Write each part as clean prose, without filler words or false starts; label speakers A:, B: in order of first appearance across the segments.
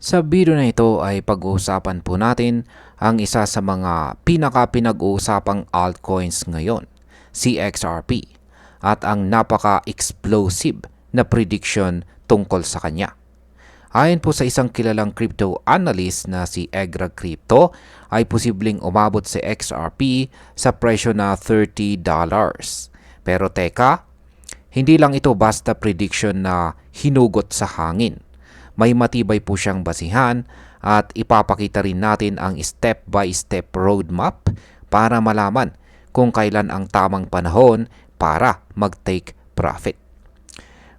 A: Sa video na ito ay pag-uusapan po natin ang isa sa mga pinag-uusapang altcoins ngayon, si XRP, at ang napaka-explosive na prediction tungkol sa kanya. Ayon po sa isang kilalang crypto analyst na si Egra Crypto, ay posibleng umabot si XRP sa presyo na $30. Pero teka, hindi lang ito basta prediction na hinugot sa hangin. May matibay po siyang basihan at ipapakita rin natin ang step-by-step roadmap para malaman kung kailan ang tamang panahon para mag-take profit.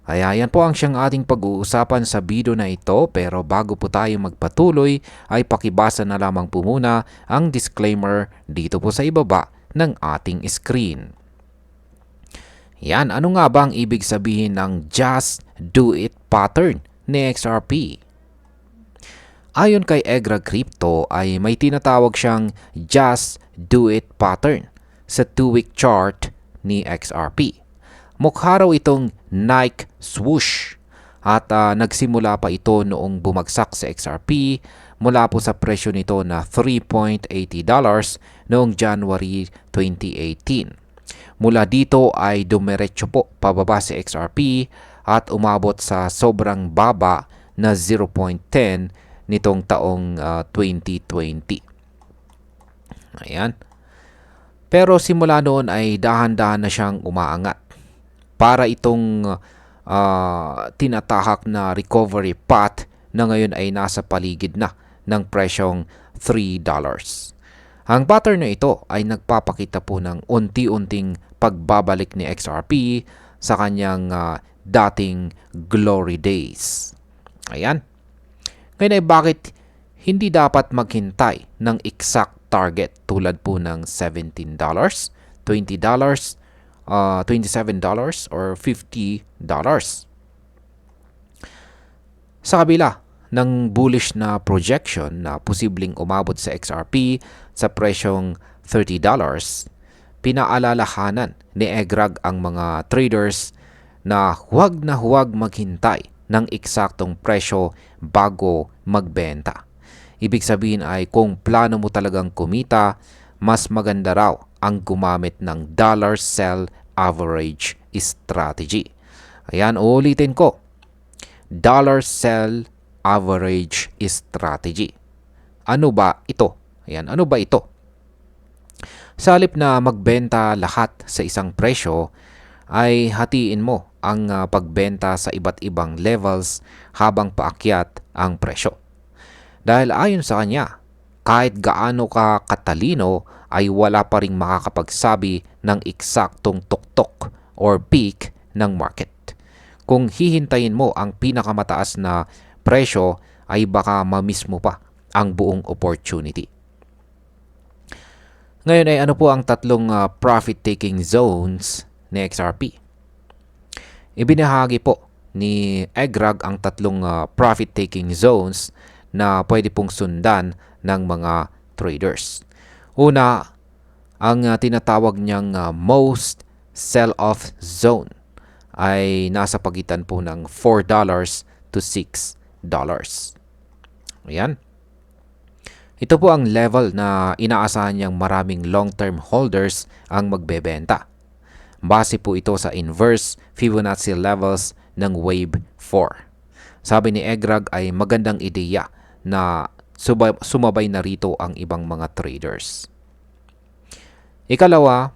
A: Kaya yan po ang siyang ating pag-uusapan sa video na ito, pero bago po tayo magpatuloy ay pakibasa na lamang po muna ang disclaimer dito po sa ibaba ng ating screen. Yan, ano nga ba ang ibig sabihin ng just do it pattern ni XRP? Ayon kay Egra Crypto ay may tinatawag siyang just do it pattern sa 2-week chart ni XRP. Mukha raw itong Nike swoosh at nagsimula pa ito noong bumagsak sa XRP mula po sa presyo nito na $3.80 noong January 2018. Mula dito ay dumiretso po pababa si XRP at umabot sa sobrang baba na 0.10 nitong taong 2020. Ayan. Pero simula noon ay dahan-dahan na siyang umaangat. Para itong tinatahak na recovery path na ngayon ay nasa paligid na ng presyong $3. Ang pattern na ito ay nagpapakita po ng unti-unting pagbabalik ni XRP sa kanyang dating glory days. Ayan. Ngayon ay bakit hindi dapat maghintay ng exact target tulad po ng $17, $20, $27 or $50? Sa kabila ng bullish na projection na posibleng umabot sa XRP sa presyong $30, pinaalalahanan ni Egrag ang mga traders na huwag maghintay ng eksaktong presyo bago magbenta. Ibig sabihin ay kung plano mo talagang kumita, mas maganda raw ang gumamit ng dollar sell average strategy. Ayan, uulitin ko. Dollar sell average strategy. Ano ba ito? Ayan, ano ba ito? Sa halip na magbenta lahat sa isang presyo, ay hatiin mo ang pagbenta sa iba't ibang levels habang paakyat ang presyo. Dahil ayon sa kanya, kahit gaano ka katalino ay wala pa ring makakapagsabi ng eksaktong tuktok or peak ng market. Kung hihintayin mo ang pinakamataas na presyo ay baka ma-miss mo pa ang buong opportunity. Ngayon ay ano po ang tatlong profit-taking zones ni XRP? Ibinahagi po ni Egrag ang tatlong profit-taking zones na pwede pong sundan ng mga traders. Una, ang tinatawag niyang most sell-off zone ay nasa pagitan po ng $4 to $6. Ayan. Ito po ang level na inaasahan niyang maraming long-term holders ang magbebenta. Base po ito sa inverse Fibonacci levels ng Wave 4. Sabi ni Egrag ay magandang ideya na sumabay na rito ang ibang mga traders. Ikalawa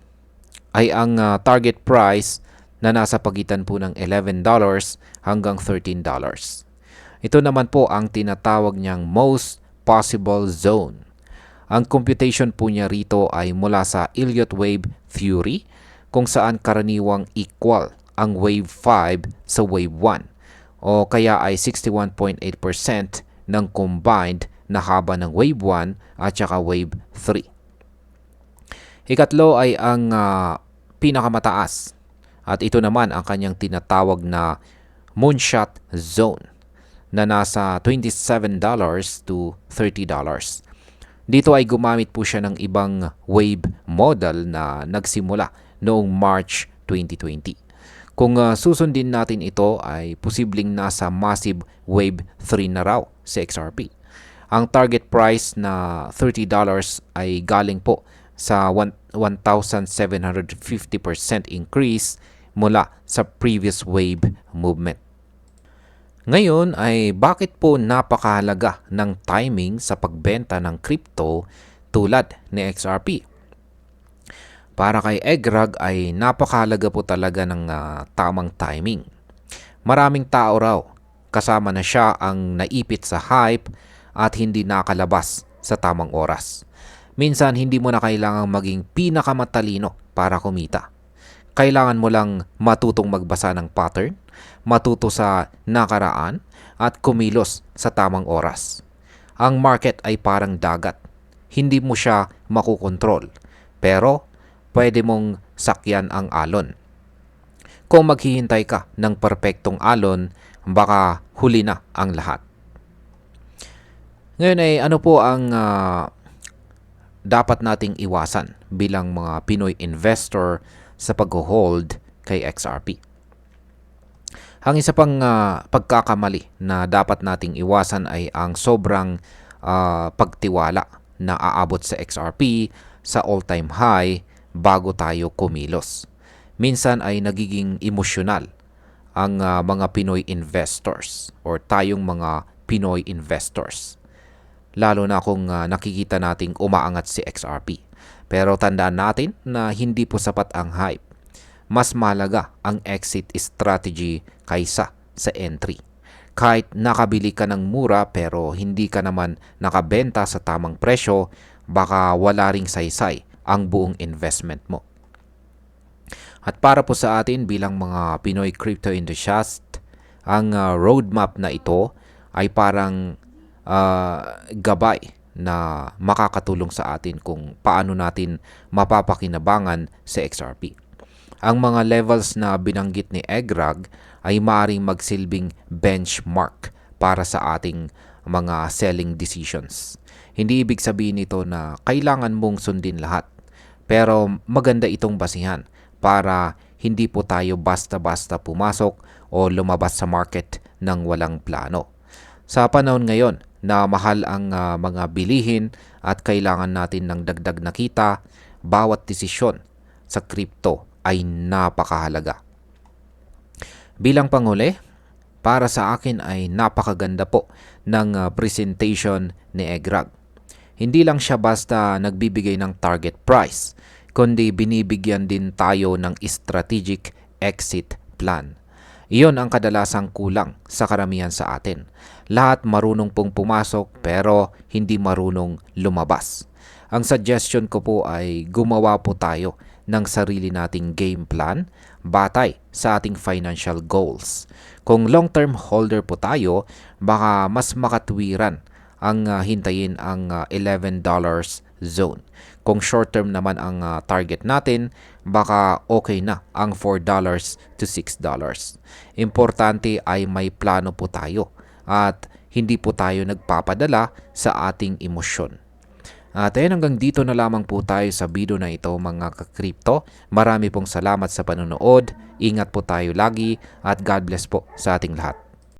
A: ay ang target price na nasa pagitan po ng $11 hanggang $13. Ito naman po ang tinatawag niyang most possible zone. Ang computation po niya rito ay mula sa Elliott Wave Theory kung saan karaniwang equal ang Wave 5 sa Wave 1 o kaya ay 61.8% ng combined na haba ng Wave 1 at saka Wave 3. Ikatlo ay ang pinakamataas at ito naman ang kanyang tinatawag na moonshot zone na nasa $27 to $30. Dito ay gumamit po siya ng ibang wave model na nagsimula noong March 2020. Kung susundin natin ito ay posibleng nasa massive wave 3 na raw si XRP. Ang target price na $30 ay galing po sa 1,750% increase mula sa previous wave movement. Ngayon ay bakit po napakahalaga ng timing sa pagbenta ng crypto tulad ni XRP? Para kay Egrag ay napakahalaga po talaga ng tamang timing. Maraming tao raw kasama na siya ang naipit sa hype at hindi nakalabas sa tamang oras. Minsan hindi mo na kailangang maging pinakamatalino para kumita. Kailangan mo lang matutong magbasa ng pattern, matuto sa nakaraan at kumilos sa tamang oras. Ang market ay parang dagat. Hindi mo siya makukontrol, pero pwede mong sakyan ang alon. Kung maghihintay ka ng perpektong alon, baka huli na ang lahat. Ngayon ay ano po ang dapat nating iwasan bilang mga Pinoy investor sa pag-hold kay XRP? Ang isa pang pagkakamali na dapat nating iwasan ay ang sobrang pagtiwala na aabot sa XRP sa all-time high bago tayo kumilos. Minsan ay nagiging emosyonal ang mga Pinoy investors or tayong mga Pinoy investors. Lalo na kung nakikita nating umaangat si XRP. Pero tandaan natin na hindi po sapat ang hype. Mas malaga ang exit strategy kaysa sa entry. Kahit nakabili ka ng mura pero hindi ka naman nakabenta sa tamang presyo, baka wala ring saysay ang buong investment mo. At para po sa atin bilang mga Pinoy crypto enthusiast, ang roadmap na ito ay parang gabay na makakatulong sa atin kung paano natin mapapakinabangan sa XRP. Ang mga levels na binanggit ni Egrag ay maaaring magsilbing benchmark para sa ating mga selling decisions. Hindi ibig sabihin nito na kailangan mong sundin lahat, pero maganda itong basihan para hindi po tayo basta-basta pumasok o lumabas sa market ng walang plano. Sa panahon ngayon na mahal ang mga bilihin at kailangan natin ng dagdag na kita, bawat desisyon sa crypto ay napakahalaga. Bilang panghuli, para sa akin ay napakaganda po ng presentation ni Egrag. Hindi lang siya basta nagbibigay ng target price, kundi binibigyan din tayo ng strategic exit plan. Iyon ang kadalasang kulang sa karamihan sa atin. Lahat marunong pong pumasok pero hindi marunong lumabas. Ang suggestion ko po ay gumawa po tayo ng sarili nating game plan batay sa ating financial goals. Kung long-term holder po tayo, baka mas makatwiran ang hintayin ang $11 zone. Kung short-term naman ang target natin, baka okay na ang $4 to $6. Importante ay may plano po tayo at hindi po tayo nagpapadala sa ating emosyon. At ayun, hanggang dito na lamang po tayo sa video na ito mga ka-crypto. Marami pong salamat sa panonood. Ingat po tayo lagi at God bless po sa ating lahat.